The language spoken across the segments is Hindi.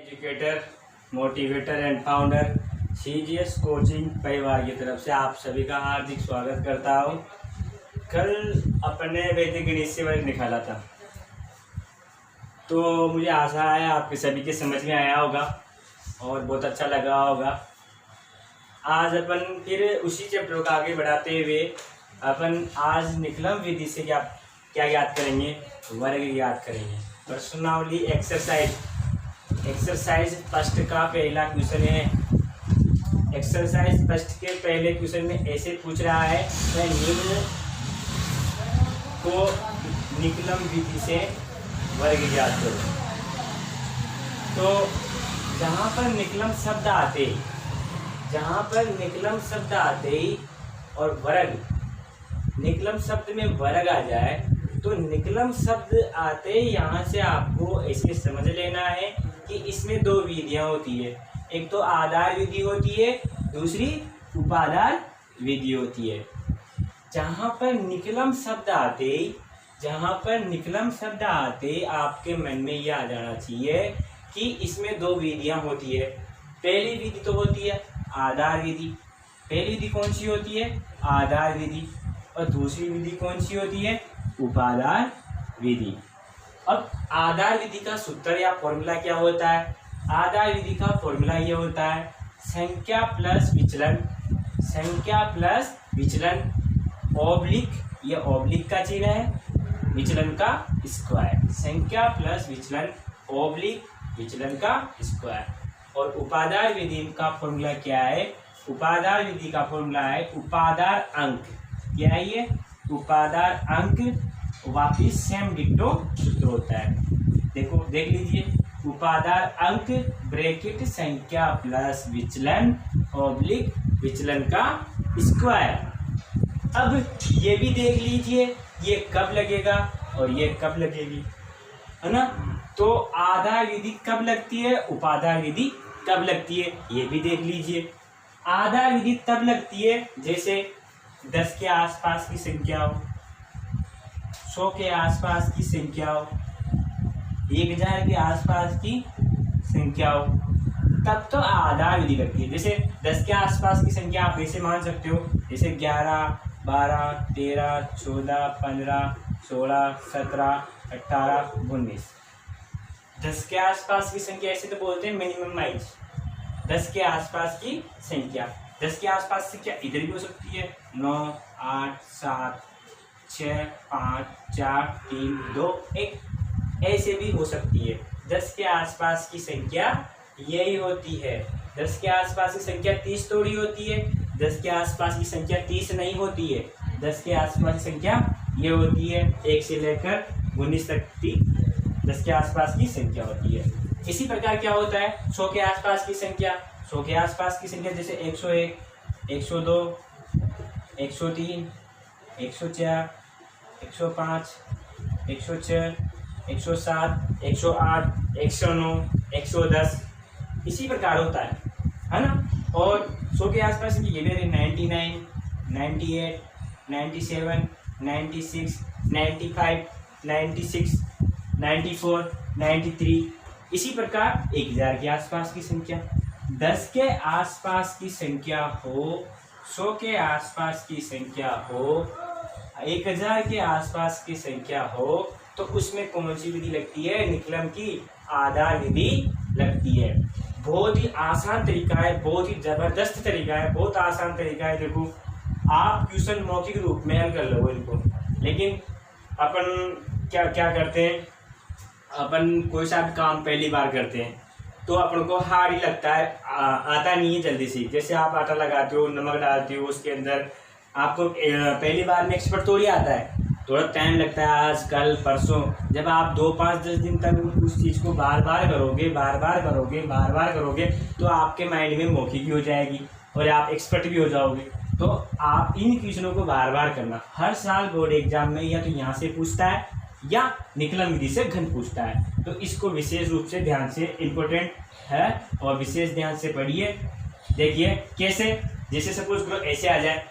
Educator, motivator and founder CGS coaching परिवार की तरफ से आप सभी का हार्दिक स्वागत करता हूँ। कल अपने वैदिक गणित से वर्ग निकाला था, तो मुझे आशा है आपके सभी के समझ में आया होगा और बहुत अच्छा लगा होगा। आज अपन फिर उसी चैप्टर को आगे बढ़ाते हुए अपन आज निकलम विधि से क्या याद करेंगे, वर्ग याद करेंगे। प्रश्नावली एक्सरसाइज फर्स्ट का पहला क्वेश्चन है। एक्सरसाइज फर्स्ट के पहले क्वेश्चन में ऐसे पूछ रहा है, मैं निम्न को निकलम विधि से वर्ग याद करूँ। तो जहाँ पर निकलम शब्द आते और वर्ग, निकलम शब्द में वर्ग आ जाए तो निकलम शब्द आते यहाँ से आपको ऐसे समझ लेना है कि इसमें दो विधियाँ होती है। एक तो आधार विधि होती है, दूसरी उपादान विधि होती है। जहाँ पर निकलम शब्द आते आपके मन में यह आ जाना चाहिए कि इसमें दो विधियाँ होती है। पहली विधि तो होती है आधार विधि। पहली विधि कौन सी होती है? आधार विधि। और दूसरी विधि कौन सी होती है? उपादान विधि। अब आधार विधि का सूत्र या फॉर्मूला क्या होता है? आधार विधि का फॉर्मूला ये होता है संख्या प्लस विचलन ऑब्लिक, ये ऑब्लिक का चिन्ह है, विचलन का स्क्वायर। संख्या प्लस विचलन ऑब्लिक विचलन का स्क्वायर। और उपादान विधि का फॉर्मूला क्या है? उपादान विधि का फॉर्मूला है उपादान अंक। क्या है ये? उपादान अंक वापिस सेम डिक्टो सूत्र होता है। देख लीजिए, उपादान अंक ब्रैकेट संख्या प्लस विचलन ऑब्लिक विचलन का स्क्वायर। अब ये भी देख लीजिए, ये कब लगेगा और ये कब लगेगी, है ना? तो आधार विधि कब लगती है, उपादान विधि कब लगती है, ये भी देख लीजिए। आधार विधि तब लगती है जैसे 10 के आसपास की संख्या हो, 100 के आसपास की संख्या हो, 1000 के आसपास की संख्या हो, तब तो आधार विधि लगती है। जैसे 10 के आसपास की संख्या आप ऐसे मान सकते हो, जैसे 11, 12, 13, 14, 15, 16, 17, 18, 19। 10 के आसपास की संख्या ऐसे तो बोलते हैं मिनिममाइज। 10 के आसपास की संख्या, 10 के आसपास संख्या इधर भी हो सकती है, 9, 8, 7, 6, 5, 4, 3, 2, 1, ऐसे भी हो सकती है। 10 के आसपास की संख्या यही होती है। 10 के आसपास की संख्या 30 थोड़ी होती है। 10 के आसपास की संख्या 30 नहीं होती है। 10 के आसपास की संख्या ये होती है 1 से लेकर 19 तक की 10 के आसपास की संख्या होती है। इसी प्रकार क्या होता है 100 के आसपास की संख्या। 100 के आसपास की संख्या जैसे 101, 102, 103, 104, 105, 106, 107, 108, 109, 110, इसी प्रकार होता है ना? और 100 के आसपास की ये भी 99, 98, 97, 96, 95, 96, 94, 93, इसी प्रकार 1000 के आसपास की संख्या। 10 के आसपास की संख्या हो, 100 के आसपास की संख्या हो, 1000 के आसपास की संख्या हो, तो उसमें कौन सी विधि लगती है? निकलम की आधार विधि लगती है। बहुत ही आसान तरीका है, बहुत ही जबरदस्त तरीका है, बहुत आसान तरीका है। देखो, आप ट्यूशन मौखिक रूप में हल कर लो इनको। लेकिन अपन क्या करते हैं, अपन कोई सा भी काम पहली बार करते हैं तो अपन को हार्ड ही लगता है, आता नहीं है जल्दी से। जैसे आप आटा लगाते हो, नमक डालते हो, उसके अंदर आपको पहली बार में एक्सपर्ट थोड़ी आता है, थोड़ा टाइम लगता है, आज कल परसों। जब आप 2, 5, 10 दिन तक उस चीज़ को बार बार करोगे तो आपके माइंड में मौखिक हो जाएगी और आप एक्सपर्ट भी हो जाओगे। तो आप इन क्वेश्चनों को बार बार करना। हर साल बोर्ड एग्जाम में या तो यहाँ से पूछता है या निकलम विधि से घन पूछता है। तो इसको विशेष रूप से ध्यान से इम्पोर्टेंट है और विशेष ध्यान से पढ़िए। देखिए कैसे, जैसे सपोज करो ऐसे आ जाए,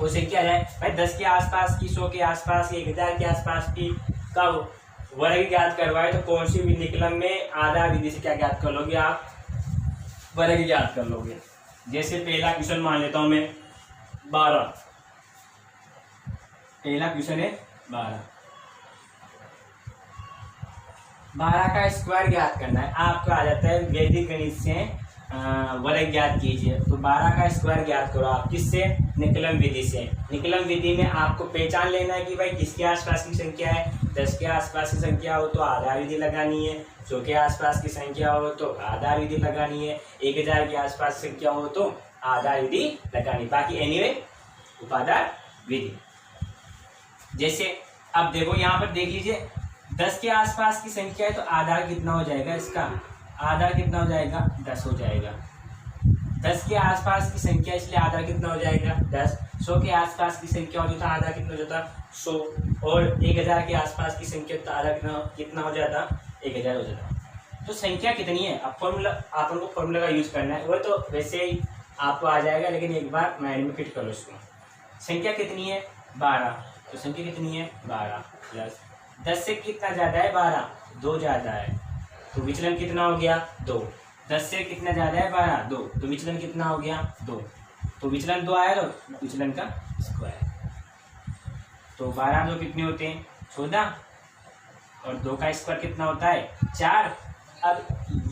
उसे क्या जाए भाई 10 के आसपास की, 100 के आसपास की, 1000 के आसपास की कब वर्ग ज्ञात करवाए तो कौन सी विधि निकलन में आधा विधि से क्या ज्ञात कर लोगे आप, वर्ग ज्ञात कर लोगे। जैसे पहला क्वेश्चन मान लेता हूं मैं 12, पहला क्वेश्चन है 12 का स्क्वायर ज्ञात करना है। आपका आ जाता है वैदिक गणित से वर्ग ज्ञात कीजिए, तो 12 का स्क्वायर ज्ञात करो आप किससे, निकलन विधि से। निकलन विधि में आपको पहचान लेना है कि भाई किसके आसपास की संख्या है। 10 के आसपास की संख्या हो तो आधा विधि लगानी है, 100 के आसपास की संख्या हो तो आधा विधि लगानी है, 1000 के आसपास संख्या हो तो आधा विधि लगानी, बाकी एनीवे उपादान विधि। जैसे अब देखो यहाँ पर देख लीजिए 10 के आसपास की संख्या है तो आधा कितना हो जाएगा, इसका आधा कितना हो जाएगा, 10 हो जाएगा। 10 के आसपास की संख्या इसलिए आधा कितना हो जाएगा, 10। 100 के आसपास की संख्या होती तो आधा कितना हो जाता, 100। और 1000 के आसपास की संख्या तो आधा कितना हो जाता, 1000 हो जाता। तो संख्या कितनी है, अब फॉर्मूला आप लोगों को फॉर्मूला का यूज करना है, वो तो वैसे ही आपको आ जाएगा, लेकिन एक बार माइंड में फिट करो इसको। संख्या कितनी है 12, तो संख्या कितनी है 12 प्लस 10 से कितना ज़्यादा है 12, 2 ज़्यादा है, तो विचलन कितना हो गया 2। 10 से कितना ज़्यादा है 12, 2, तो विचलन कितना हो गया 2, तो विचलन 2 आया तो विचलन का स्क्वायर। तो 12 2 कितने होते हैं 14, और 2 का स्क्वायर कितना होता है 4। अब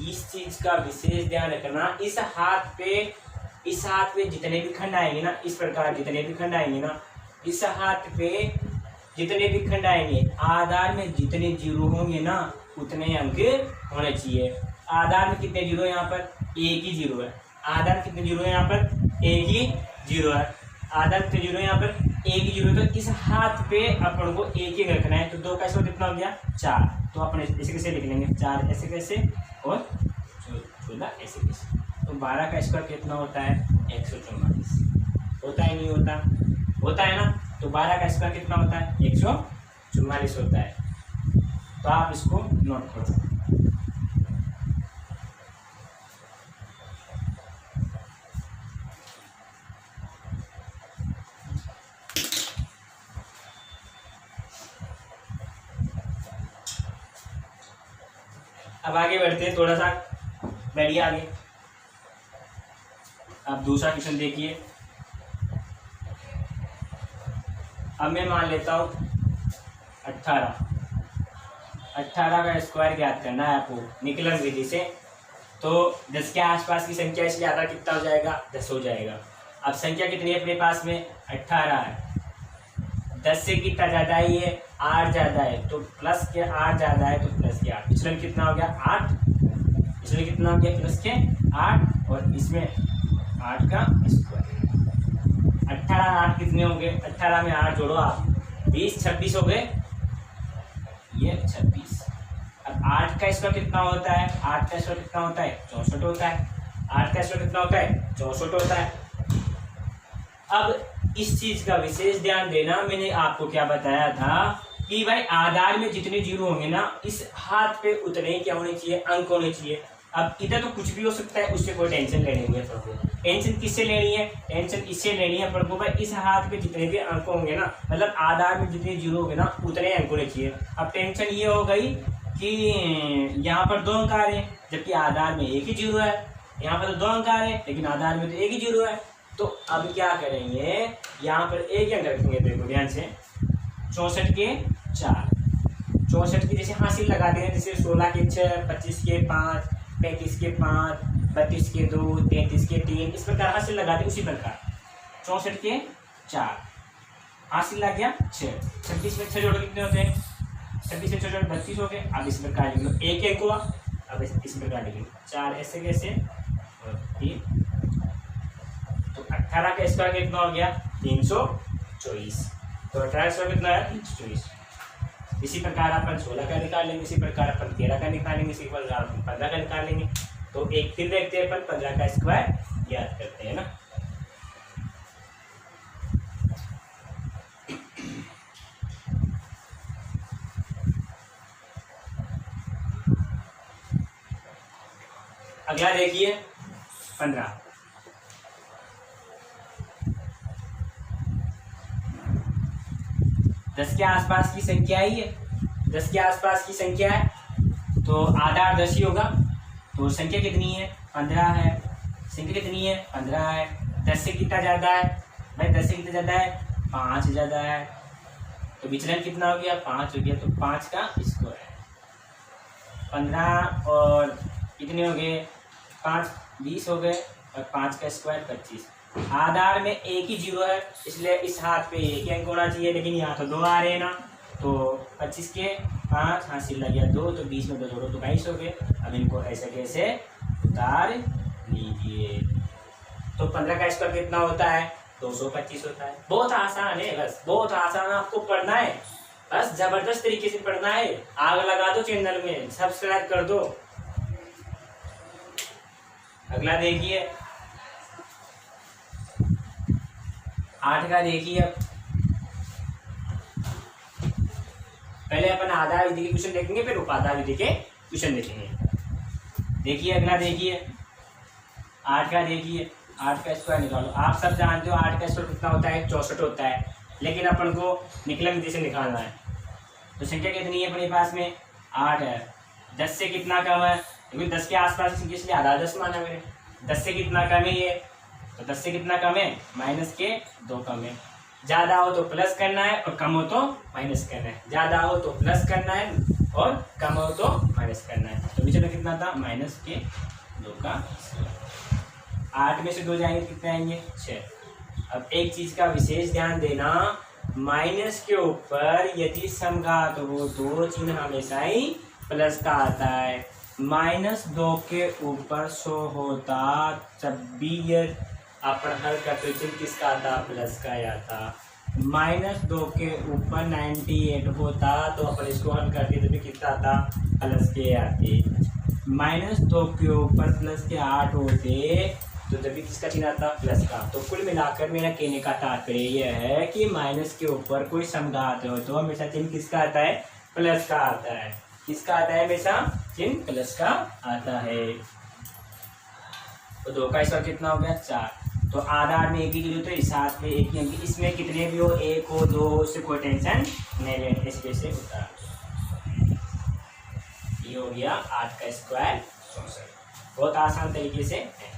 इस चीज़ का विशेष ध्यान रखना, इस हाथ पे जितने भी खंड आएंगे ना, इस प्रकार जितने भी खंड आएंगे ना, इस हाथ पे जितने भी खंड आएंगे, आधार में जितने जीरो होंगे ना उतने अंक होने चाहिए। आधार में कितने जीरो है, यहाँ पर एक ही जीरो है। आधार में कितने जीरो है, यहाँ पर एक ही जीरो है। आधार कितने जीरो है, यहाँ पर एक ही जीरो। तो इस हाथ पे अपन को एक ही रखना है, तो 2 का स्क्वायर कितना हो गया 4। तो अपन ऐसे कैसे लिख लेंगे, 4 ऐसे कैसे और 14 ऐसे कैसे। तो 12 का स्क्वायर कितना होता है 144। होता है नहीं होता, होता है ना। तो 12 का स्क्वायर कितना होता है 144 होता है। तो आप इसको नोट करो। अब आगे बढ़ते हैं, थोड़ा सा बढ़िया आगे। अब दूसरा क्वेश्चन देखिए। अब मैं मान लेता हूँ 18 का स्क्वायर ज्ञात करना है आपको निकलन विधि से। तो 10 के आसपास की संख्या इसलिए आधा कितना हो जाएगा 10 हो जाएगा। अब संख्या कितनी है अपने पास में 18 है। 10 से कितना ज़्यादा है, ये 8 ज़्यादा है, तो प्लस के 8 ज़्यादा है तो प्लस के 8। विचलन कितना हो गया 8, विचलन कितना हो गया प्लस के 8, और इसमें 8 का स्क्वायर। 18 8 कितने हो गए, 18 में 8 जोड़ो आप 20, 26 हो गए, ये 26। अब 8 का स्क्वायर कितना होता है, 8 का स्क्वायर कितना होता है 64 होता है। 8 का स्क्वायर कितना होता है 64 होता है। अब इस चीज का विशेष ध्यान देना, मैंने आपको क्या बताया था कि भाई आधार में जितने जीरो होंगे ना, इस हाथ पे उतने ही क्या होने चाहिए, अंक होने चाहिए। अब इधर तो कुछ भी हो सकता है, उससे कोई टेंशन लेनी है अपन को। टेंशन किससे लेनी है, टेंशन इससे लेनी है अपन को भाई इस हाथ पे जितने भी अंक होंगे ना, मतलब आधार में जितने जीरो होंगे ना उतने अंक होने चाहिए। अब टेंशन ये हो गई कि यहाँ पर 2 अंक आ रहे हैं जबकि आधार में एक ही जीरो है। यहाँ पर तो 2 अंक आ रहे हैं लेकिन आधार में तो एक ही जीरो है। तो अब क्या करेंगे, यहाँ पर एक ही अंक रखेंगे, देखो ध्यान से 64 के 4। 64 की जैसे हासिल लगाते हैं, जैसे 16 के 6, 25 के 5, 35 के 5, 32 के 2, 33 के 3, इस प्रकार हासिल लगाते हैं। उसी प्रकार 64 के 4 हासिल लग गया 6। 26 में 6 जोड़ो कितने होते हैं, 26 में 6 जोड़ो 32 हो गए। अब इस प्रकार लिख लो, एक एक हुआ। अब इस प्रकार लिख लो 4 ऐसे कैसे और 3। तो 18 का स्क्वायर कितना हो गया 324। तो 18 स्क्वायर कितना है 324। इसी प्रकार अपन 16 का निकाल लेंगे, इसी प्रकार अपन 13 का निकालेंगे, इसी प्रकार अपन 15 का निकालेंगे। तो एक फिर देखते हैं अपन 15 का स्क्वायर याद करते हैं ना। अगला देखिए 15। 10 के आसपास की संख्या ही है, 10 के आसपास की संख्या है तो आधा 10 ही होगा। तो संख्या कितनी है? 15 है। संख्या कितनी है? 15 है। 10 से कितना ज़्यादा है भाई? 10 से कितना ज़्यादा है? 5 ज़्यादा है। तो विचलन कितना हो गया? 5 हो गया। तो 5 का स्क्वायर 15 और कितने हो गए? 5 20 हो गए और 5 का स्क्वायर 25। आधार में एक ही जीरो है इसलिए इस हाथ पे एक ही अंक होना चाहिए, लेकिन यहाँ तो 2 आ रहे हैं ना। तो 25 के 5 हासिल लग गया 2, तो 20 में 2 जोड़ो तो 22 हो गए। अब इनको ऐसे कैसे उतार लीजिए। तो 15 का स्क्वायर कितना होता है? 225 होता है। बहुत आसान है, बस बहुत आसान है, आपको पढ़ना है, बस जबरदस्त तरीके से पढ़ना है। आग लगा दो चैनल में, सब्सक्राइब कर दो। अगला देखिए 8 का देखिए। पहले अपन आधा विधि के क्वेश्चन देखेंगे, फिर उपाधा विधि के क्वेश्चन देखेंगे। देखिए अगला देखिए 8 का देखिए। 8 का स्क्वायर निकालो। आप सब जानते हो 8 का स्क्वायर कितना होता है? 64 होता है, लेकिन अपन को निकलन विधि से निकालना है। तो संख्या कितनी है अपने पास में? 8 है। 10 से कितना कम है? क्योंकि 10 के आसपास की संख्या इसलिए आधा 10 माना मैंने। 10 से कितना कम है ये? तो 10 से कितना कम है? माइनस के 2 कम है। ज़्यादा हो तो प्लस करना है और कम हो तो माइनस करना है। ज़्यादा हो तो प्लस करना है और कम हो तो माइनस करना है। तो नीचे में कितना था? माइनस के 2 का 8 में से 2 जाएंगे कितने आएंगे? 6। अब एक चीज़ का विशेष ध्यान देना, माइनस के ऊपर यदि समघात हो तो चिन्ह हमेशा ही प्लस का आता है। -2 के ऊपर 100 होता जब भी अपन हल करते चिन्ह किसका आता? प्लस का आता। -2 के ऊपर 98 होता तो अपन इसको हल करते तो भी कितना आता? प्लस के आते। -2 के ऊपर प्लस के 8 होते तो जब भी किसका चिन्ह आता? प्लस का। तो कुल मिलाकर मेरा कहने का तात्पर्य यह है कि माइनस के ऊपर कोई समघात हो तो हमेशा चिन्ह किसका आता है? प्लस का आता है। किसका आता है? हमेशा चिन्ह प्लस का आता है। तो 2 का स्क्वायर कितना हो गया? 4। तो आधार में एक ही जीरो तो इस हाथ में एक ही अंक, इसमें कितने भी हो, 1 हो 2 हो, उससे कोई टेंशन नहीं लेने। इसके से उतार। ये हो गया 8 का स्क्वायर 64। बहुत आसान तरीके से है।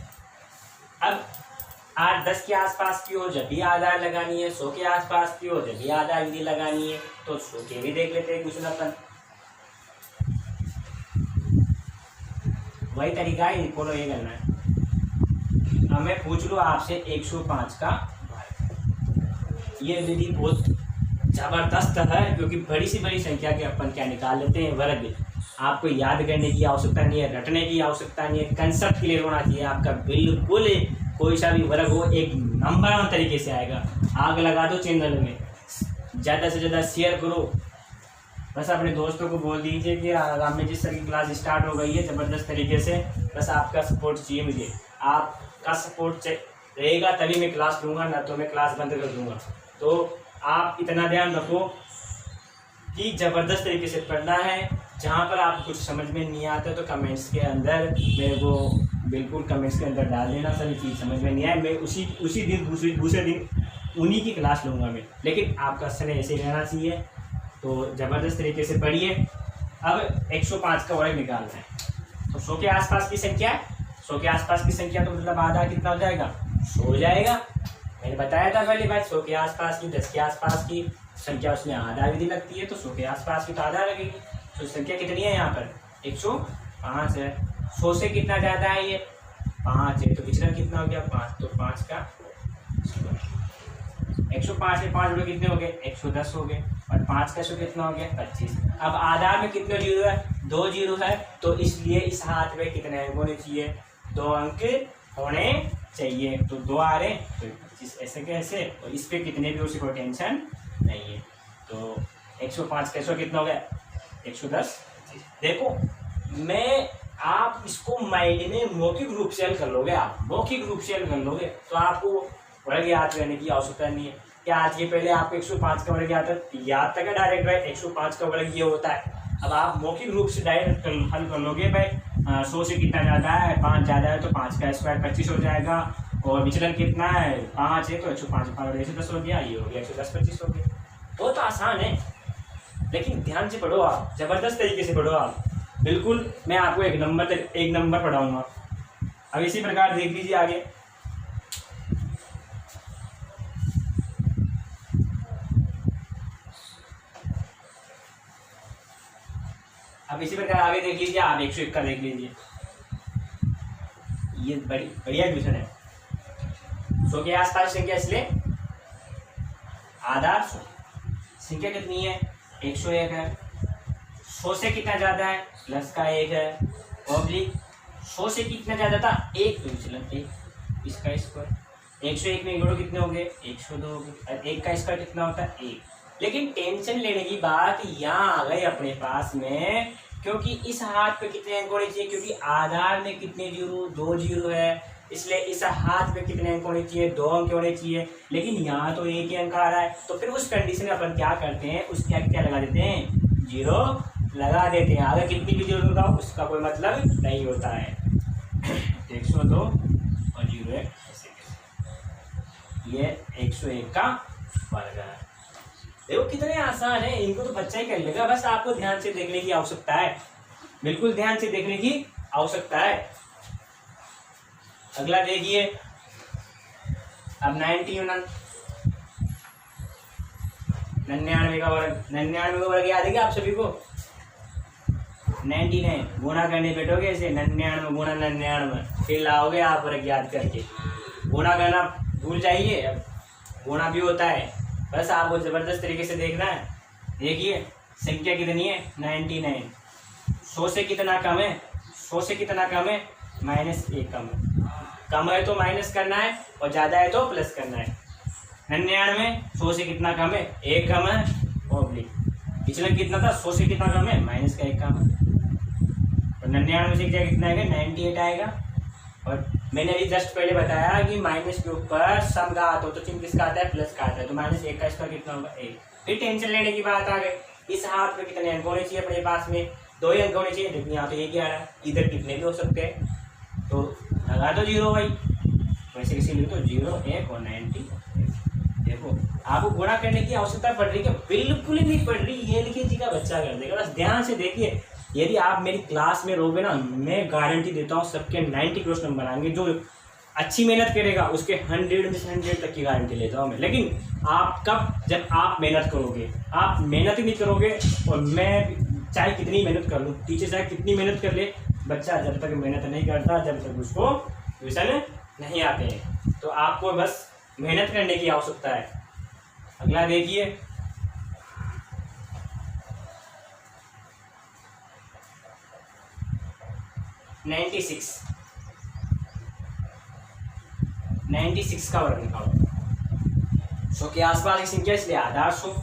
अब 8 10 के आसपास की हो जब भी आधार लगानी है, 100 के आसपास की हो जब भी आधार विधि लगानी है। तो 100 के भी देख लेते हैं क्वेश्चन अपन। वही तरीका है, फॉलो ये करना है। अब मैं पूछ लूँ आपसे 105 का वर्ग। ये विधि बहुत जबरदस्त है क्योंकि बड़ी से बड़ी संख्या के अपन क्या निकाल लेते हैं? वर्ग। आपको याद करने की आवश्यकता नहीं है, रटने की आवश्यकता नहीं है, कंसेप्ट क्लियर होना चाहिए आपका। बिल्कुल कोई सा भी वर्ग हो एक नंबर वन तरीके से आएगा। आग लगा दो चैनल में, ज़्यादा से ज़्यादा शेयर करो। बस अपने दोस्तों को बोल दीजिए कि आराम में जिस तरह की क्लास स्टार्ट हो गई है ज़बरदस्त तरीके से, बस आपका सपोर्ट चाहिए मुझे। आपका सपोर्ट रहेगा तभी मैं क्लास लूँगा, ना तो मैं क्लास बंद कर दूँगा। तो आप इतना ध्यान रखो कि ज़बरदस्त तरीके से पढ़ना है। जहाँ पर आपको कुछ समझ में नहीं आता तो कमेंट्स के अंदर मेरे को बिल्कुल कमेंट्स के अंदर डाल देना। सर ये चीज़ समझ में नहीं आए, मैं उसी दिन दूसरे दिन उन्हीं की क्लास लूँगा मैं। लेकिन आपका समय ऐसे ही रहना चाहिए। तो ज़बरदस्त तरीके से पढ़िए। अब 105 का वर्ग निकालना है। तो 100 के आसपास की संख्या है, 100 के आसपास की संख्या तो मतलब आधा कितना हो जाएगा? 100 हो जाएगा। मैंने बताया था पहले बात, 100 के आसपास की 10 के आसपास की संख्या उसमें आधा विधि लगती है, तो 100 के आसपास की तो आधा लगेगी। तो संख्या कितनी है यहाँ पर? 105 है। 100 से कितना ज़्यादा है? ये 5 है। तो विचलन कितना हो गया? 5। तो 5 का 105 में 5 जोड़े कितने हो गए? 110 हो गए। और 5 का 100 कितना हो गया? 25। अब आधार में कितने जीरो है? 2 जीरो है। तो इसलिए इस हाथ में कितने अंक होने चाहिए? 2 अंक होने चाहिए। तो 2 आ रहे तो 25 ऐसे कैसे? और इस पे कितने भी उससे कोई टेंशन नहीं है। तो 105 का 100 कितना हो गया? 110। देखो मैं आप इसको माइंड में मौखिक रूप से हल कर लोगे, आप मौखिक रूप से हल कर लोगे तो आपको वर्ग याद करने की आवश्यकता नहीं है। क्या आज ये पहले आपको 105 का वर्ग याद तक है डायरेक्ट भाई 105 का वर्ग ये होता है। अब आप मौखिक रूप से डायरेक्ट हल कर लोगे भाई 100 से कितना ज़्यादा है? 5 ज़्यादा है तो 5 का स्क्वायर 25 हो जाएगा। और विचलन कितना है? 5 है तो 105 110 हो गया। ये हो गया 110 25 हो गया। बहुत आसान है। लेकिन ध्यान से पढ़ो आप, जबरदस्त तरीके से पढ़ो आप, बिल्कुल मैं आपको एक नंबर पढ़ाऊंगा। अब इसी प्रकार देख लीजिए आगे। अब इसी प्रकार आगे देख लीजिए आप, 101 का देख लीजिए, ये बढ़िया क्वेश्चन है। 100 के आसपास संख्या, इसलिए आधार 100, संख्या कितनी है 101 है। 100 से कितना ज्यादा है प्लस का 1 है, ऑब्लिक 100 से कितना ज्यादा था 1, तो विचलन 1, इसका स्क्वायर 101 में जोड़ो कितने हो गए 102 हो गए, और 1 का स्क्वायर कितना होता है 1। लेकिन टेंशन लेने की बात यहाँ आ गई अपने पास में, क्योंकि इस हाथ पे कितने अंक होने चाहिए, क्योंकि आधार में कितने जीरो 2 जीरो है, इसलिए इस हाथ पे कितने अंक होने चाहिए 2 अंक होने चाहिए। लेकिन यहाँ तो 1 ही अंक आ रहा है, तो फिर उस कंडीशन में अपन क्या करते हैं, उसके क्या लगा देते हैं 0 लगा देते हैं। आगे कितनी भी जीरो होगा उसका कोई मतलब नहीं होता है। 102 और 01 ऐसे, ये 101 का वर्ग है। देखो कितने आसान है, इनको तो बच्चा ही कर लेगा, बस आपको ध्यान से देखने की आवश्यकता है, बिल्कुल ध्यान से देखने की आवश्यकता है। अगला देखिए, अब 99 99 का वर्ग, 99 का वर्ग याद है क्या आप सभी को? 99 गुणा करने बैठोगे ऐसे 99 गुणा 99, फिर लाओगे आप वर्ग याद करके। गुणा करना भूल जाइए, अब गुणा भी होता है, बस आपको जबरदस्त तरीके से देखना है। देखिए संख्या कितनी है 99, 100 से कितना कम है, 100 से कितना कम है -1 कम है तो माइनस करना है, और ज़्यादा है तो प्लस करना है। 99 100 से कितना कम है 1 कम है, ऑब्लिक पिछला कितना था 100 से कितना कम है -1 कम है, तो 99 से क्या कितना आएगा 98 आएगा। और मैंने अभी जस्ट पहले बताया कि माइनस के ऊपर सम का आता हो तो चिन्ह किसका आता है प्लस का आता है, तो -1 का स्क्वायर कितना होगा 1। फिर टेंशन लेने की बात आ गई, इस हाथ में कितने अंक होने चाहिए अपने पास में 2 ही अंक होने चाहिए, लेकिन यहाँ तो 1 ही आ रहा है, इधर कितने भी हो सकते हैं, तो लगा दो 0 भाई, वैसे किसी लिखो 0 1 और 90। देखो आपको गुणा करने की आवश्यकता पड़ रही है, बिल्कुल नहीं पड़ रही, ये लिखिए जी का बच्चा कर देगा, बस ध्यान से देखिए। यदि आप मेरी क्लास में रहोगे ना, मैं गारंटी देता हूँ सबके 90 क्वेश्चन नंबर आएंगे। जो अच्छी मेहनत करेगा उसके 100 में से 100 तक की गारंटी लेता हूँ मैं। लेकिन आप कब, जब आप मेहनत करोगे, आप मेहनत ही नहीं करोगे, और मैं चाहे कितनी मेहनत कर लूँ, टीचर चाहे कितनी मेहनत कर ले, बच्चा जब तक मेहनत नहीं करता, जब तक उसको ट्यूशन नहीं आते हैं। तो आपको बस मेहनत करने की आवश्यकता है। अगला देखिए, नाइन्टी सिक्स का वर्ग निकालो। 100 के आसपास की संख्या इसलिए आधार 100।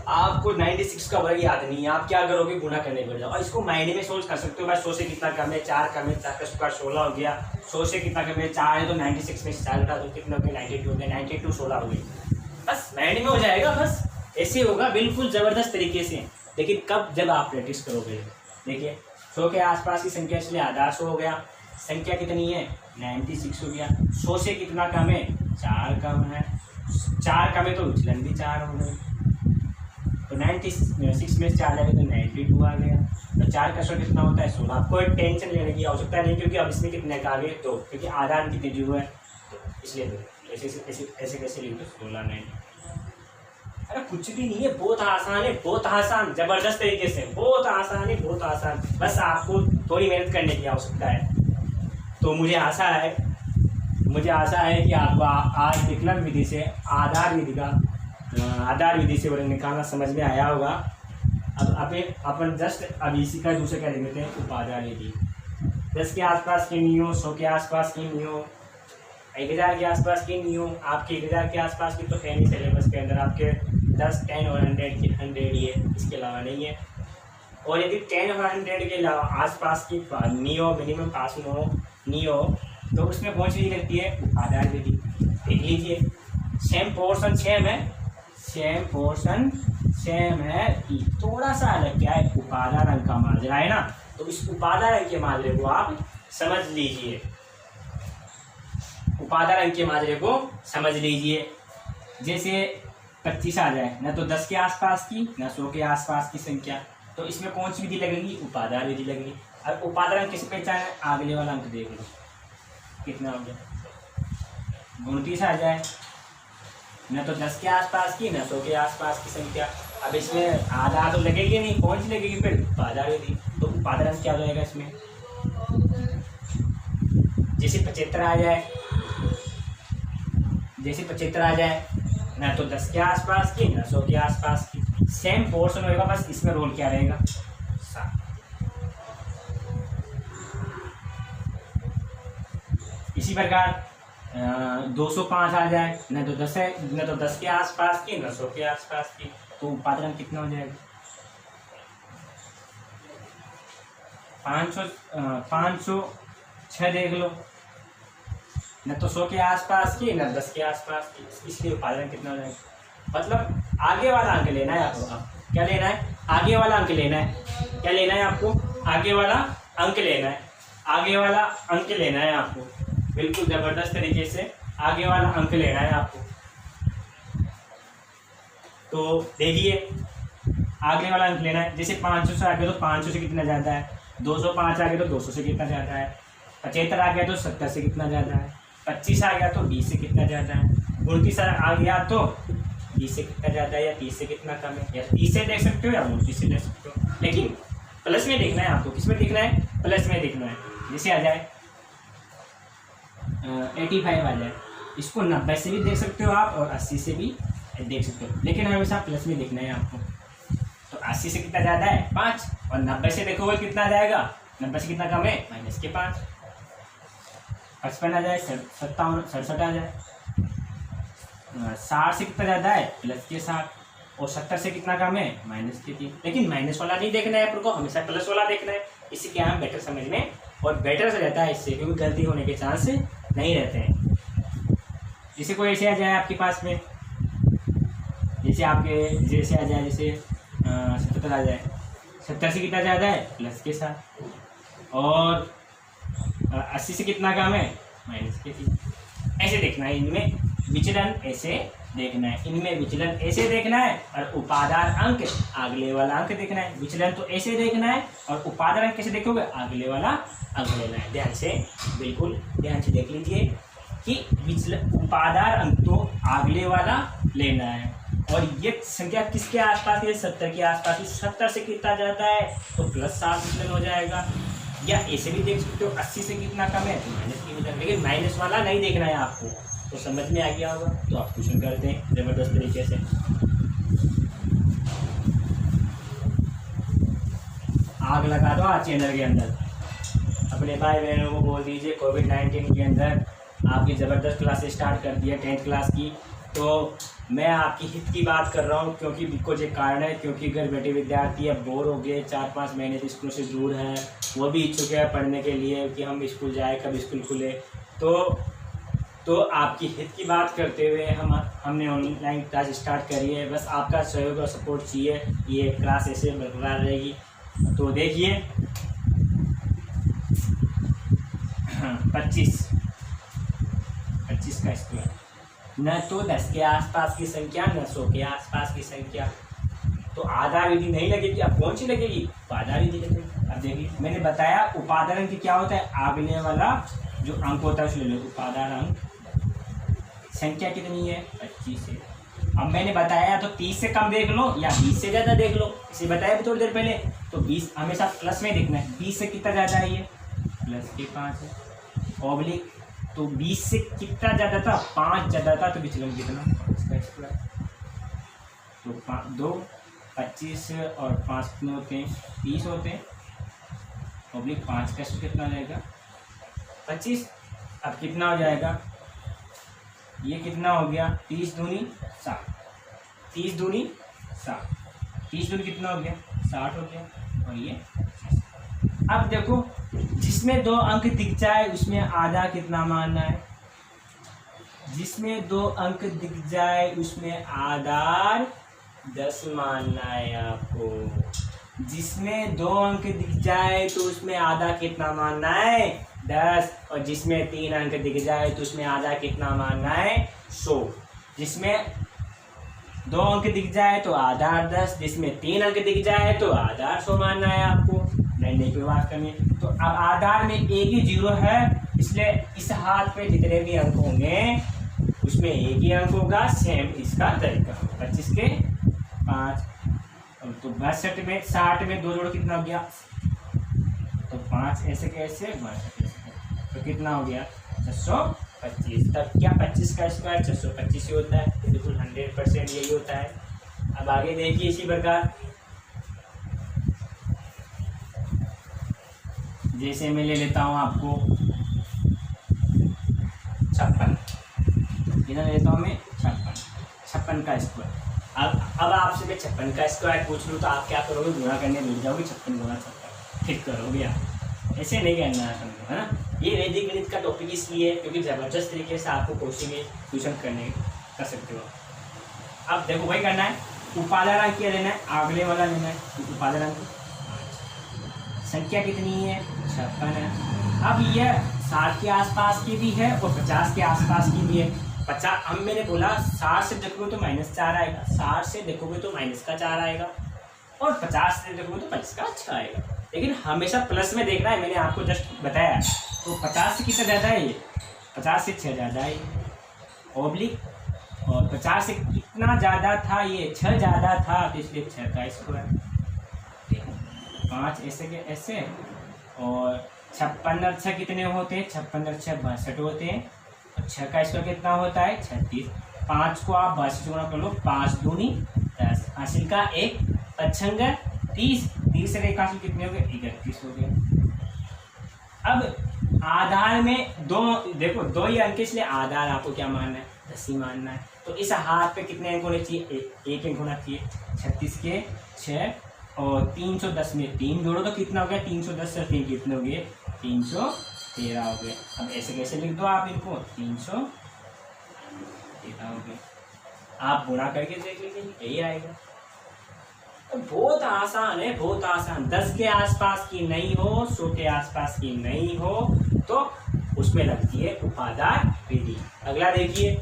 आपको 96 का वर्ग याद नहीं है, आप क्या करोगे गुणा करने बैठ जाओ, और इसको मायने में सोच कर सकते हो भाई 100 से कितना कम है 4 कम है, 4 का स्क्वायर 16 हो गया, 100 से कितना कम है 4 है, तो 96 में 4 घटा दो कितना हो गया 92 हो गया, 92 16 हो गई, बस माइंड में हो जाएगा, बस ऐसे होगा बिल्कुल जबरदस्त तरीके से। लेकिन कब, जब आप प्रैक्टिस करोगे। देखिए 100 के आसपास की संख्या इसलिए आधार 100 हो गया, संख्या कितनी है 96 हो गया, 100 से कितना कम है 4 कम है, 4 कम है तो विचलन भी 4 हो गए, तो 96 में 4 जाएगा तो 92 आ गया, तो 4 का स्क्वायर कितना होता है 16। आपको टेंशन लेने की आवश्यकता नहीं, क्योंकि अब इसमें कितने का आ गए 2, क्योंकि आधार कितने जीरो है, तो इसलिए 2। ऐसे कैसे लिख दो 16 90। अरे कुछ भी नहीं है, बहुत आसान है, बहुत आसान, जबरदस्त तरीके से, बहुत आसान है, बहुत आसान, बस आपको थोड़ी मेहनत करने की आवश्यकता है। तो मुझे आशा है कि आपको आज विकलन विधि से आधार विधि से वर्ग निकालना समझ में आया होगा। अब अपन जस्ट अब इसी का दूसरे क्या देते हैं उपाधार विधि। 10 के आसपास की नहीं हो, 100 के आसपास की नहीं हो, 1000 के आसपास की नहीं हो, आपके 1000 के आसपास की तो है नहीं सिलेबस के अंदर, आपके 10 10 और 100 ही है, इसके अलावा नहीं है। और यदि 10 और 100 के अलावा आसपास की नहीं हो, मिनिमम पास नहीं हो, तो उसमें कौन सी लगती है उपाधार विधि। देख लीजिए, सेम पोर्शन सेम है, थोड़ा सा अलग क्या है उपाधार अंक का माजरा है ना, तो इस उपाधार अंक के माजरे को आप समझ लीजिए, उपाधार अंक के माजरे को समझ लीजिए। जैसे 25 आ जाए, ना तो 10 के आसपास की ना 100 के आसपास की संख्या, तो इसमें कौन सी विधि लगेगी? उपादान विधि लगेगी। अब उपादान अंक किसे पहचान है? अगले वाला अंक देख लो कितना हो गया, 29 आ जाए, ना तो 10 के आसपास की ना 100 के आसपास की संख्या। अब इसमें आधा तो लगेगी नहीं, कौन सी लगेगी फिर? उपादान विधि। तो उपादान अंक क्या हो जाएगा इसमें? जैसे 75 आ जाए, जैसे 75 आ जाए, ना तो 10 के आसपास की ना 100 के आसपास की, सेम पोर्शन होगा, बस इसमें रोल क्या रहेगा? 7। इसी प्रकार 205 आ जाए, ना तो 10 है, ना तो 10 के आसपास की ना 100 के आसपास की, तो उपादान कितना हो जाएगा? 506 देख लो, न तो 100 के आसपास की न 10 के आसपास की, इसलिए उपादान कितना हो जाएगा? मतलब आगे वाला अंक लेना है आपको। अब क्या लेना है? आगे वाला अंक लेना है। क्या लेना है आपको? आगे वाला अंक लेना है। आगे वाला अंक लेना है आपको, बिल्कुल जबरदस्त तरीके से आगे वाला अंक लेना है आपको। तो देखिए आगे वाला अंक लेना है। जैसे 500 से आगे तो 500 से कितना ज़्यादा है, 205 आ गया तो 200 से कितना ज़्यादा है, 75 आ गया तो 70 से कितना ज़्यादा है, 25 आ गया तो 20 से कितना ज़्यादा है, 29 आ गया तो 20 से कितना ज़्यादा है, या 30 से कितना कम है, या 30 से देख सकते हो या 29 से देख सकते हो, लेकिन प्लस में देखना है आपको। किस में देखना है? प्लस में देखना है। जैसे आ जाए 85 आ जाए, इसको 90 से भी देख सकते हो आप और 80 से भी देख सकते हो, लेकिन हमेशा प्लस में देखना है आपको। तो 80 से कितना ज़्यादा है? 5, और 90 से देखोगे कितना आ जाएगा? 90 से कितना कम है? -5। 55 आ जाए, 57 67 आ जाए, 60 से कितना ज़्यादा है? +60, और 70 से कितना कम है? -3। लेकिन माइनस वाला नहीं देखना है अपन को, हमेशा प्लस वाला देखना है। इससे क्या हम बेटर समझ में और बेटर से रहता है इससे, क्योंकि गलती होने के चांस नहीं रहते हैं। जैसे कोई ऐसे आ जाए आपके पास में, जैसे आ जाए जैसे 77 आ जाए, 70 से कितना ज़्यादा है? +7, और 80 से कितना कम है? -3। ऐसे देखना है, इनमें विचलन ऐसे देखना है, इनमें विचलन ऐसे देखना है, और उपादान अंक अगले वाला अंक देखना है। विचलन तो ऐसे देखना है, और उपादान अंक कैसे देखोगे? अगले वाला अंक लेना है। ध्यान से, बिल्कुल ध्यान से देख लीजिए कि विचलन उपादान अंक तो अगले वाला लेना है, और ये संख्या किसके आसपास है? 70 के आसपास। 70 से कितना ज़्यादा है तो +7 विचलन हो जाएगा, या ऐसे भी देख सकते हो 80 से कितना कम है तो -3 विचलन, लेकिन माइनस वाला नहीं देखना है आपको। तो समझ में आ गया होगा, तो आप क्वेश्चन करते हैं जबरदस्त तरीके से। आग लगा दो आज चैनल के अंदर, अपने भाई बहनों को बोल दीजिए कोविड-19 के अंदर आपकी ज़बरदस्त क्लासेस स्टार्ट कर दी है 10th क्लास की। तो मैं आपकी हित की बात कर रहा हूँ, क्योंकि कुछ एक कारण है, क्योंकि घर बैठे विद्यार्थी अब बोर हो गए, 4-5 महीने से स्कूल से दूर हैं, वो भी इच्छुक है पढ़ने के लिए कि हम स्कूल जाए, कब स्कूल खुले। तो आपकी हित की बात करते हुए हमने ऑनलाइन क्लास स्टार्ट करी है। बस आपका सहयोग और सपोर्ट चाहिए, ये क्लास ऐसे बरकरार रहेगी। तो देखिए 25 का स्क्वायर, न तो 10 के आसपास की संख्या न 100 के आसपास की संख्या, तो आधा विधि नहीं लगेगी। अब कौन सी लगेगी? आधा विधि लगेगी। अब देखिए मैंने बताया उपादान अंक क्या होता है, आगने वाला जो अंक होता है उसे ले लो। उपादान अंक संख्या कितनी है? 25 है। अब मैंने बताया तो 30 से कम देख लो या 20 से ज़्यादा देख लो, इसे बताया भी थोड़ी देर पहले। तो 20 हमेशा प्लस में देखना है। 20 से कितना ज़्यादा है? ये +5 है। ऑब्लिक तो 20 से कितना ज़्यादा था? 5 ज़्यादा था, तो विचलन कितना? इसका स्क्वायर। तो 2 25 और 5 कितने होते हैं? 30 होते हैं। ऑब्लिक 5 का स्क्वायर कितना जाएगा? 25। अब कितना हो जाएगा? ये कितना हो गया? 30 दूनी 60, 30 दूनी 60, 30 दूनी कितना हो गया? 60 हो गया। और ये अब देखो, जिसमें 2 अंक दिख जाए उसमें आधा कितना मानना है? जिसमें 2 अंक दिख जाए उसमें आधार 10 मानना है आपको। जिसमें 2 अंक दिख जाए तो उसमें आधा कितना मानना है? 10। और जिसमें 3 अंक दिख जाए तो उसमें आधा कितना मानना है? 100। जिसमें 2 अंक दिख जाए तो आधार 10, जिसमें 3 अंक दिख जाए तो आधार 100 मानना है आपको, लड़ने की बात करनी। तो अब आधार में एक ही 0 है, इसलिए इस हाथ पे जितने भी अंक होंगे उसमें एक ही अंक होगा। सेम इसका तरीका 25 के 5। तो 62 में 60 में 2 जोड़ो कितना हो गया, तो 5 ऐसे कैसे 62 तो कितना हो गया 625। तब क्या 25 का स्क्वायर 625 ही होता है, तो बिल्कुल 100% यही होता है। अब आगे देखिए इसी प्रकार, जैसे मैं ले लेता हूँ आपको 56, कितना लेता हूँ मैं 56 का स्क्वायर। अब आपसे मैं 56 का स्क्वायर पूछ लूँ तो आप क्या करोगे, गुणा करने मिल जाओगे 56 गुणा 56 ठीक करोगे आप, ऐसे नहीं करना है ना। ये वैदिक गणित का टॉपिक इसलिए क्योंकि ज़बरदस्त तरीके से आपको कोचिंग में ट्यूशन कर सकते हो। अब देखो वही करना है, उपादान अंक क्या लेना है, अगले वाला लेना है। उपादान अंक संख्या कितनी है 56 है। अब यह 60 के आसपास की भी है और 50 के आसपास की भी है। 50 अब मैंने बोला 60 से देखोगे तो -4 आएगा, 60 से देखोगे तो -4 आएगा और 50 से देखोगे तो 25 का 6 आएगा, लेकिन हमेशा प्लस में देखना है, मैंने आपको जस्ट बताया। तो 50 से कितना ज़्यादा है, ये 50 से 6 ज़्यादा है ओब्लिक, और 50 से कितना ज़्यादा था, ये 6 ज़्यादा था, तो इसलिए 6 का स्क्वायर 5 ऐसे के ऐसे। और 56 और 6 कितने होते हैं, 56 और 6 62 होते हैं, और 6 का स्क्वायर कितना होता है 36। 5 को आप 62 से गुणा कर लो, 5 दूनी 10, हासिल का 1 55 30, 30 से एक हासिल कितने हो गए 31 हो गए। अब आधार में दो, देखो 2 ही अंक, इसलिए आधार आपको क्या मानना है 10 ही मानना है। तो इस हाथ पे कितने अंक होने चाहिए, एक अंक होना चाहिए। 36 के 6 और 310 में 3 जोड़ो तो कितना हो गया 310 से 3 कितने हो गए 313 हो गए। अब ऐसे कैसे लिख दो आप इनको 313 हो गए, आप गुणा करके देख लीजिए यही आएगा। तो बहुत आसान है, बहुत आसान। 10 के आसपास की नहीं हो, 100 के आसपास की नहीं हो तो उसमें लगती है उपादान विधि। अगला देखिए,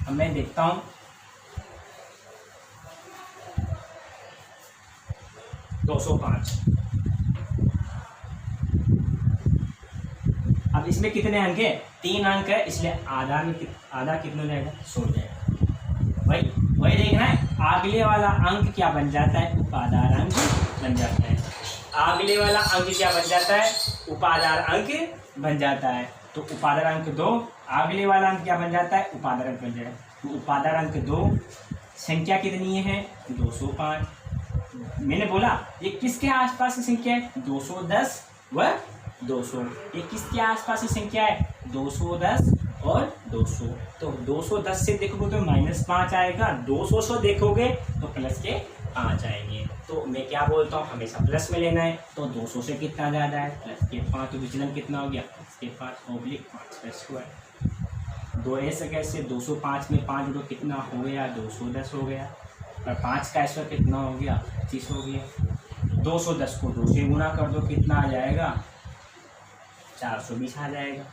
अब मैं देखता हूं 205। अब इसमें कितने अंक है 3 अंक है, इसलिए आधा कितना जाएगा 100 जाएगा। वही देखना है, अगले वाला अंक क्या बन जाता है उपादान अंक बन जाता है। अगले वाला अंक क्या बन जाता है उपादान अंक बन जाता है। तो उपादान अंक 2, अगले वाला अंक क्या बन जाता है उपादान अंक बन जाएगा। तो उपादान अंक 2, संख्या कितनी है 205। मैंने बोला ये किसके आसपास की संख्या है 210 व 200। ये किसके आसपास की संख्या है 210 और 200। तो 210 से देखोगे तो -5 आएगा, 200 से देखोगे तो प्लस के 5 आएंगे। तो मैं क्या बोलता हूँ हमेशा प्लस में लेना है। तो 200 से कितना ज़्यादा है प्लस के 5, तो विचलन कितना हो गया प्लस के 5 ओब्लिक 5 का स्क्वायर। 2 ऐसे कैसे 205 में 5 जोड़ो कितना हो गया 210 हो गया, और 5 का स्क्वायर कितना हो गया 25 हो गया। 210 को 2 से गुना कर दो कितना आ जाएगा 420 आ जाएगा।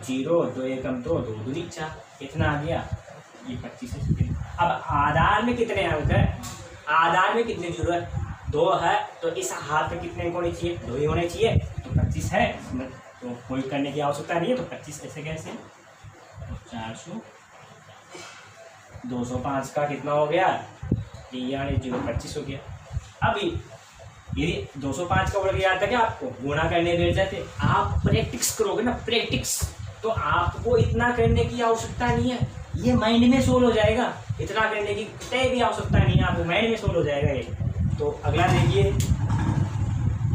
0 2 एकम 2 2 दूनी 4 कितना आ गया ये 25 है। अब आधार में कितने अंक है, आधार में कितने जीरो है 2 है, तो इस हाथ में कितने अंक होने चाहिए 2 ही होने चाहिए। तो 25 है, तो कोई करने की आवश्यकता नहीं है। तो 25 ऐसे कैसे 400 205 का कितना हो गया यानी 025 हो गया। अभी यदि 205 का वर्ग याद था क्या आपको गुणा करने बैठ जाते, आप प्रैक्टिस करोगे ना प्रैक्टिस, तो आपको इतना करने की आवश्यकता नहीं है, ये माइंड में सोल्व हो जाएगा। इतना करने की कहीं भी आवश्यकता नहीं है, आपको माइंड में सोल्व हो जाएगा ये। तो अगला देखिए,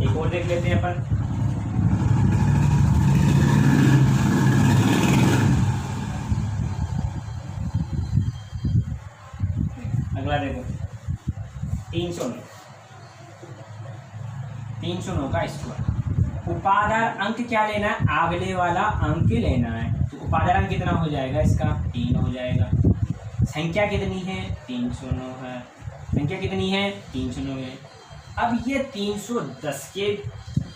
एक और देख लेते हैं अपन। अगला देखो 309 का स्क्वायर। उपादान अंक क्या लेना है अगले वाला अंक लेना है। तो उपादान अंक कितना हो जाएगा इसका 3 हो जाएगा। संख्या कितनी है 309 है, संख्या कितनी है 309 है। अब ये 310 के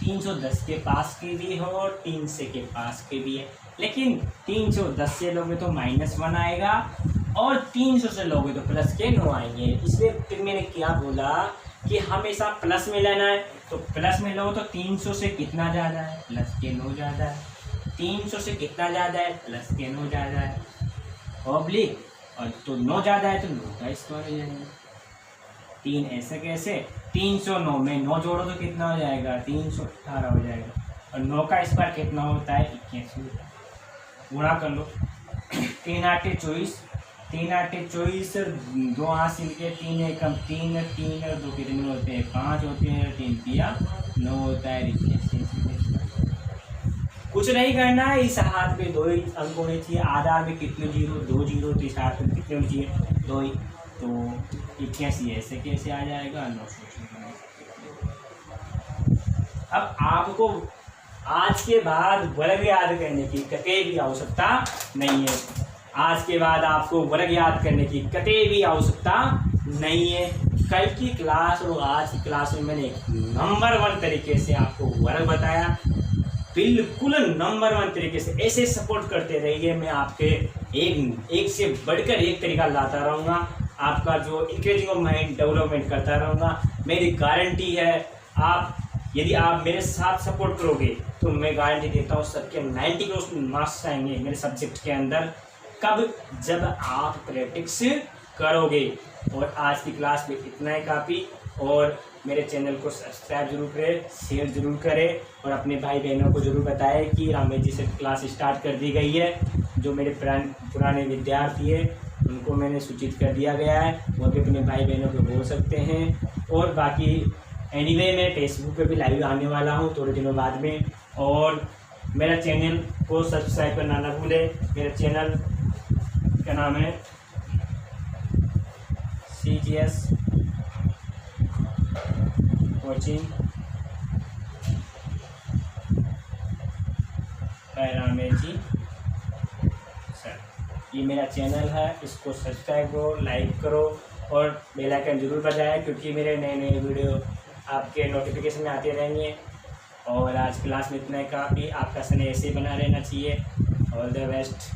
310 के पास के भी हो और 300 के पास के भी है, लेकिन 310 से लोगे तो -1 आएगा और 300 से लोगे तो प्लस के 9 आएंगे। इसलिए फिर मैंने क्या बोला कि हमेशा प्लस में लेना है, तो प्लस में लो तो 300 से कितना ज़्यादा है, प्लस के 9 ज़्यादा है। 300 से कितना ज़्यादा है, प्लस के 9 ज़्यादा है, ऑब्लिक, और तो 9 ज़्यादा है तो 9 का स्क्वायर हो जाएगा। 3 ऐसे कैसे, 309 में 9 जोड़ो तो कितना हो जाएगा, 318 हो जाएगा, और 9 का स्क्वायर कितना होता है, 81 होता है। गुणा कर लो, 3 8 24, 3 8 24, 2 8 सिल के 3 एकम 3, 3 और 2 कितने होते हैं, 5 होते हैं, 3 तिया 9 होता है। कुछ नहीं करना है, इस हाथ पे 2 ही अंक होने चाहिए, आधार में कितने जीरो, 2 जीरो, तो इस हाथ में कितने होने चाहिए, 2 ही, तो 81 ऐसे कैसे आ जाएगा, 900। अब आपको आज के बाद वर्ग याद करने की कतई भी आवश्यकता नहीं है। आज के बाद आपको वर्ग याद करने की कतई भी आवश्यकता नहीं है। कल की क्लास और आज की क्लास में मैंने नंबर 1 तरीके से आपको वर्ग बताया, बिल्कुल नंबर 1 तरीके से। ऐसे सपोर्ट करते रहिए, मैं आपके एक से बढ़कर एक तरीका लाता रहूँगा, आपका जो इंक्रीजिंग ऑफ माइंड डेवलपमेंट करता रहूँगा। मेरी गारंटी है, आप यदि आप मेरे साथ सपोर्ट करोगे तो मैं गारंटी देता हूँ सबके 90% मार्क्स आएंगे मेरे सब्जेक्ट के अंदर। कब, जब आप प्रैक्टिस करोगे। और आज की क्लास में इतना ही काफ़ी, और मेरे चैनल को सब्सक्राइब जरूर करें, शेयर जरूर करें, और अपने भाई बहनों को जरूर बताएं कि रामेश जी से क्लास स्टार्ट कर दी गई है। जो मेरे पुराने विद्यार्थी हैं उनको मैंने सूचित कर दिया गया है, वो भी अपने भाई बहनों को बोल सकते हैं। और बाकी एनीवे मैं फेसबुक पे भी लाइव आने वाला हूँ थोड़े दिनों बाद में, और मेरा चैनल को सब्सक्राइब करना ना भूलें। मेरा चैनल का नाम है CGS कोचिंग रामेश जी सर, ये मेरा चैनल है। इसको सब्सक्राइब करो, लाइक करो और बेल आइकन जरूर बजाएं, क्योंकि मेरे नए नए वीडियो आपके नोटिफिकेशन में आते रहेंगे। और आज क्लास में इतना ही काफ़ी, आपका समय ऐसे ही बना रहना चाहिए। All the best.